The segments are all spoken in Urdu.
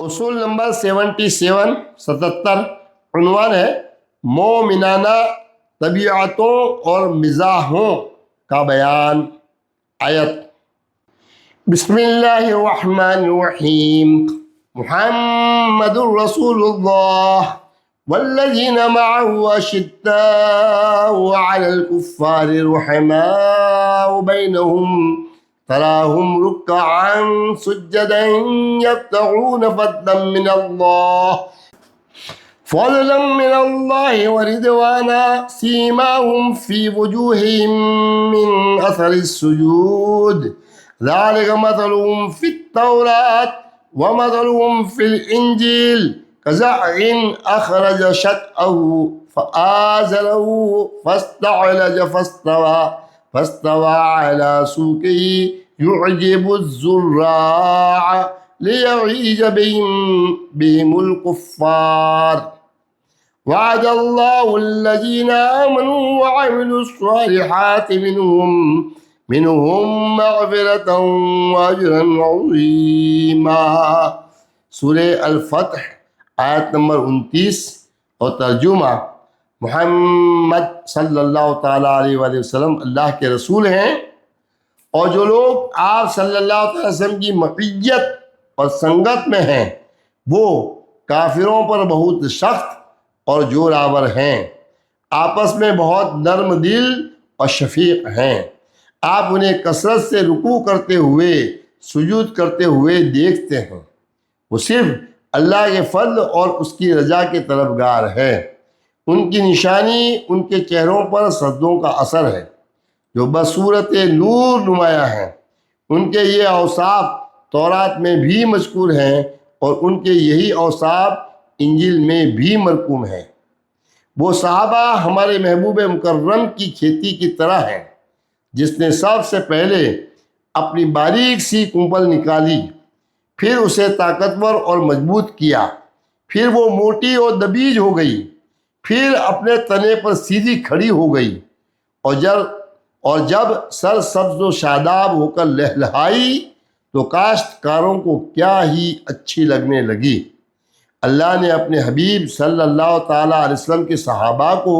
اصول نمبر 77 عنوان ہے مومنانہ طبیعتوں اور مزاحوں کا بیان۔ آیت بسم اللہ الرحمن الرحیم محمد رسول اللہ والذین معه اشداء علی الکفار رحماء بینہم تراہم رکعا سجدا یبتغون فضلا من اللہ ورضوانا سیماہم فی وجوہہم من اثر السجود ذلک مثلہم فی التوراۃ ومثلہم فی الانجیل كزرع أخرج شطأه فآزره فاستعلج فاستوى على سوقه يعجب الزراع ليغيظ بهم الكفار وعد الله الذين آمنوا وعملوا الصالحات منهم مغفرة وأجرا عظيما۔ سورہ الفتح آیت نمبر 29 اور ترجمہ محمد صلی اللہ تعالیٰ علیہ وآلہ وسلم اللہ کے رسول ہیں، اور جو لوگ آپ صلی اللہ علیہ وسلم کی معیت اور سنگت میں ہیں وہ کافروں پر بہت سخت اور جور آور ہیں، آپس میں بہت نرم دل اور شفیق ہیں۔ آپ انہیں کثرت سے رکوع کرتے ہوئے سجود کرتے ہوئے دیکھتے ہیں، وہ صرف اللہ کے فضل اور اس کی رضا کے طلبگار ہے۔ ان کی نشانی ان کے چہروں پر سجدوں کا اثر ہے جو بصورت نور نمایاں ہیں۔ ان کے یہ اوصاف تورات میں بھی مذکور ہیں اور ان کے یہی اوصاف انجیل میں بھی مرقوم ہیں۔ وہ صحابہ ہمارے محبوب مکرم کی کھیتی کی طرح ہیں جس نے سب سے پہلے اپنی باریک سی کونپل نکالی، پھر اسے طاقتور اور مضبوط کیا، پھر وہ موٹی اور دبیج ہو گئی، پھر اپنے تنے پر سیدھی کھڑی ہو گئی، اور جب سر سبز و شاداب ہو کر لہلہائی تو کاشتکاروں کو کیا ہی اچھی لگنے لگی۔ اللہ نے اپنے حبیب صلی اللہ تعالیٰ علیہ وسلم کے صحابہ کو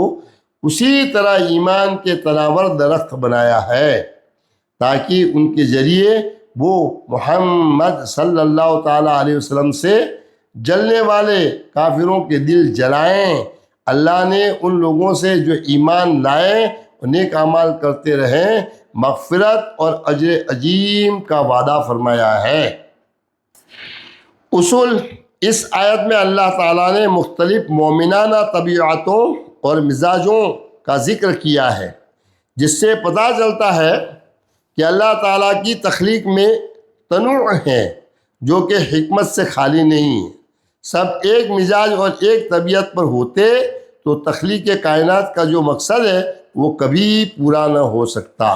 اسی طرح ایمان کے تناور درخت بنایا ہے تاکہ ان کے ذریعے وہ محمد صلی اللہ تعالیٰ علیہ وسلم سے جلنے والے کافروں کے دل جلائیں۔ اللہ نے ان لوگوں سے جو ایمان لائیں اور نیک اعمال کرتے رہیں مغفرت اور اجر عظیم کا وعدہ فرمایا ہے۔ اصول اس آیت میں اللہ تعالیٰ نے مختلف مومنانہ طبیعتوں اور مزاجوں کا ذکر کیا ہے، جس سے پتہ چلتا ہے کہ اللہ تعالیٰ کی تخلیق میں تنوع ہے جو کہ حکمت سے خالی نہیں ہے۔ سب ایک مزاج اور ایک طبیعت پر ہوتے تو تخلیق کائنات کا جو مقصد ہے وہ کبھی پورا نہ ہو سکتا۔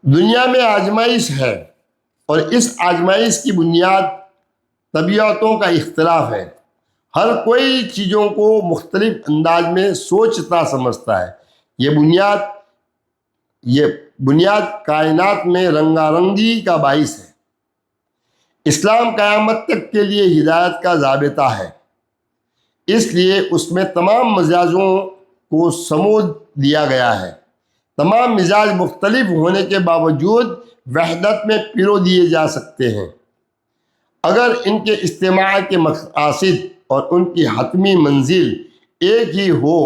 دنیا میں آزمائش ہے اور اس آزمائش کی بنیاد طبیعتوں کا اختلاف ہے۔ ہر کوئی چیزوں کو مختلف انداز میں سوچتا سمجھتا ہے۔ یہ بنیاد کائنات میں رنگا رنگی کا باعث ہے۔ اسلام قیامت تک کے لیے ہدایت کا ضابطہ ہے، اس لیے اس میں تمام مزاجوں کو سمود دیا گیا ہے۔ تمام مزاج مختلف ہونے کے باوجود وحدت میں پیرو دیے جا سکتے ہیں اگر ان کے اجتماع کے مقاصد اور ان کی حتمی منزل ایک ہی ہو۔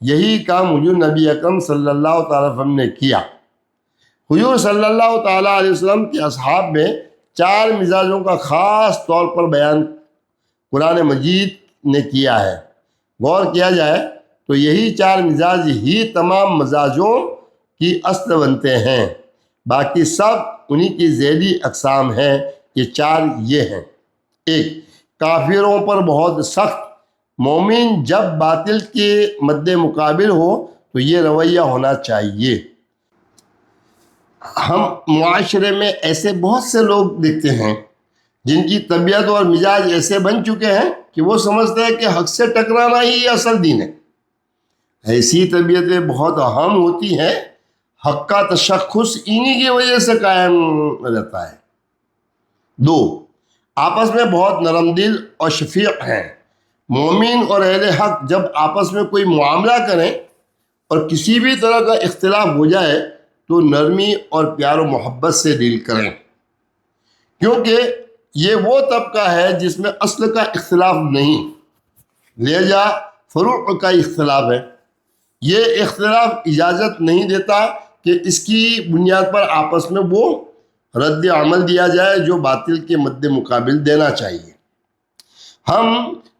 یہی کام حضور نبی اکرم صلی اللہ تعالیٰ علیہ وسلم نے کیا۔ حضور صلی اللہ تعالیٰ علیہ وسلم کے اصحاب میں 4 مزاجوں کا خاص طور پر بیان قرآن مجید نے کیا ہے۔ غور کیا جائے تو یہی 4 مزاج ہی تمام مزاجوں کی اصل بنتے ہیں، باقی سب انہی کی ذیلی اقسام ہیں۔ یہ 4 یہ ہیں: 1. کافروں پر بہت سخت۔ مومن جب باطل کے مد مقابل ہو تو یہ رویہ ہونا چاہیے۔ ہم معاشرے میں ایسے بہت سے لوگ دیکھتے ہیں جن کی طبیعت اور مزاج ایسے بن چکے ہیں کہ وہ سمجھتے ہیں کہ حق سے ٹکرانا ہی اصل دین ہے۔ ایسی طبیعتیں بہت اہم ہوتی ہیں، حق کا تشخص انہی کی وجہ سے قائم رہتا ہے۔ 2. آپس میں بہت نرم دل اور شفیق ہیں۔ مومن اور اہل حق جب آپس میں کوئی معاملہ کریں اور کسی بھی طرح کا اختلاف ہو جائے تو نرمی اور پیار و محبت سے ڈیل کریں، کیونکہ یہ وہ طبقہ ہے جس میں اصل کا اختلاف نہیں، لہذا فروع کا اختلاف ہے۔ یہ اختلاف اجازت نہیں دیتا کہ اس کی بنیاد پر آپس میں وہ رد عمل دیا جائے جو باطل کے مد مقابل دینا چاہیے۔ ہم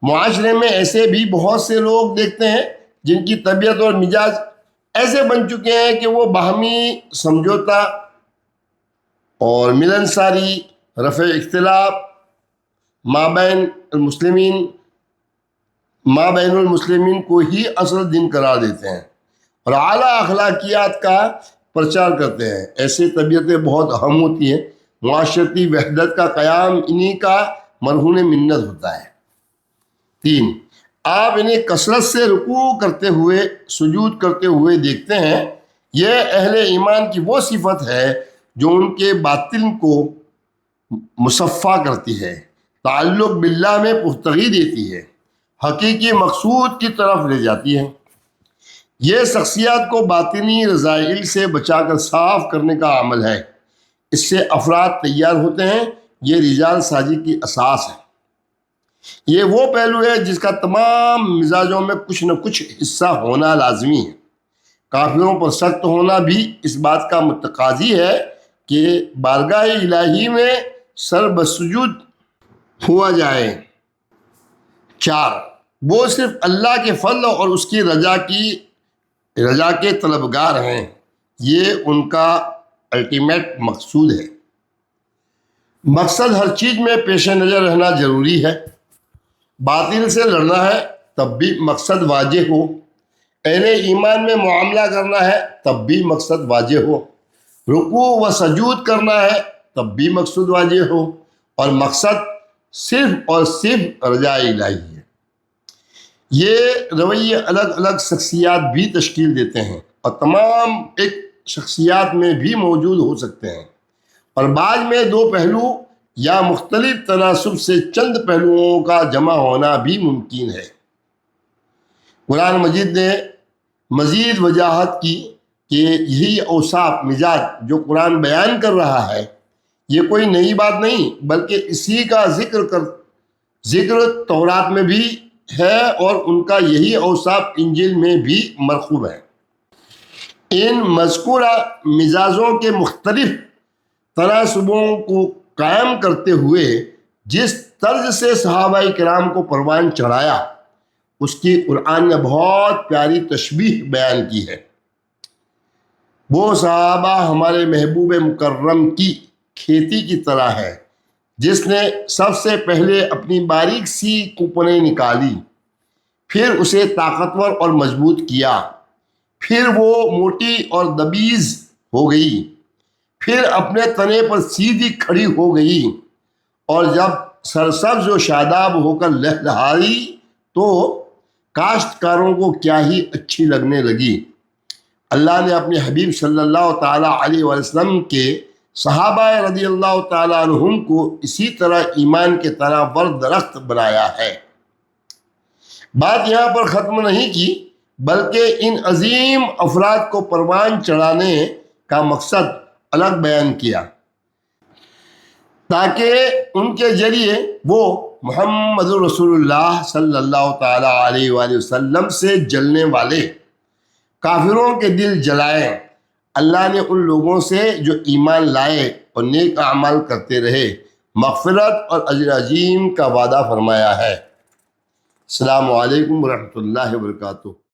معاشرے میں ایسے بھی بہت سے لوگ دیکھتے ہیں جن کی طبیعت اور مزاج ایسے بن چکے ہیں کہ وہ باہمی سمجھوتا اور ملنساری، رفع اختلاف مابین المسلمین کو ہی اصل دین قرار دیتے ہیں اور اعلیٰ اخلاقیات کا پرچار کرتے ہیں۔ ایسی طبیعتیں بہت اہم ہوتی ہیں۔ معاشرتی وحدت کا قیام انہی کا مرہون منت ہوتا ہے۔ 3، آپ انہیں کثرت سے رکوع کرتے ہوئے، سجود کرتے ہوئے دیکھتے ہیں۔ یہ اہل ایمان کی وہ صفت ہے جو ان کے باطن کو مصفا کرتی ہے، تعلق باللہ میں پختگی دیتی ہے، حقیقی مقصود کی طرف لے جاتی ہے۔ یہ شخصیات کو باطنی رذائل سے بچا کر صاف کرنے کا عمل ہے۔ اس سے افراد تیار ہوتے ہیں۔ یہ رجال سازی کی اساس ہے۔ یہ وہ پہلو ہے جس کا تمام مزاجوں میں کچھ نہ کچھ حصہ ہونا لازمی ہے۔ کافروں پر سخت ہونا بھی اس بات کا متقاضی ہے کہ بارگاہ الہی میں سر بسجود ہوا جائے۔ 4، وہ صرف اللہ کے فضل اور اس کی رضا کے طلبگار ہیں۔ یہ ان کا الٹیمیٹ مقصود ہے۔ مقصد ہر چیز میں پیش نظر رہنا ضروری ہے۔ باطل سے لڑنا ہے تب بھی مقصد واضح ہو، اہل ایمان میں معاملہ کرنا ہے تب بھی مقصد واضح ہو، رکوع و سجود کرنا ہے تب بھی مقصد واضح ہو، اور مقصد صرف اور صرف رضا الہی ہے۔ یہ رویے الگ الگ شخصیات بھی تشکیل دیتے ہیں اور تمام ایک شخصیات میں بھی موجود ہو سکتے ہیں، اور بعض میں دو پہلو یا مختلف تناسب سے چند پہلوؤں کا جمع ہونا بھی ممکن ہے۔ قرآن مجید نے مزید وضاحت کی کہ یہی اوصاف مزاج جو قرآن بیان کر رہا ہے یہ کوئی نئی بات نہیں، بلکہ اسی کا ذکر تورات میں بھی ہے اور ان کا یہی اوصاف انجیل میں بھی مرغوب ہے۔ ان مذکورہ مزاجوں کے مختلف تناسبوں کو قائم کرتے ہوئے جس طرز سے صحابہ کرام کو پروان چڑھایا اس کی قرآن نے بہت پیاری تشبیہ بیان کی ہے۔ وہ صحابہ ہمارے محبوب مکرم کی کھیتی کی طرح ہے جس نے سب سے پہلے اپنی باریک سی کوپنیں نکالی، پھر اسے طاقتور اور مضبوط کیا، پھر وہ موٹی اور دبیز ہو گئی، پھر اپنے تنے پر سیدھی کھڑی ہو گئی، اور جب سرسبز و شاداب ہو کر لہلہائی تو کاشتکاروں کو کیا ہی اچھی لگنے لگی۔ اللہ نے اپنے حبیب صلی اللہ تعالیٰ علیہ وسلم کے صحابہ رضی اللہ تعالیٰ عنہم کو اسی طرح ایمان کے تناور درخت بنایا ہے۔ بات یہاں پر ختم نہیں کی، بلکہ ان عظیم افراد کو پروان چڑھانے کا مقصد الگ بیان کیا تاکہ ان کے ذریعے وہ محمد رسول اللہ صلی اللہ تعالیٰ علیہ وآلہ وسلم سے جلنے والے کافروں کے دل جلائیں۔ اللہ نے ان لوگوں سے جو ایمان لائے اور نیک اعمال کرتے رہے مغفرت اور اجر عظیم کا وعدہ فرمایا ہے۔ السلام علیکم ورحمۃ اللہ وبرکاتہ۔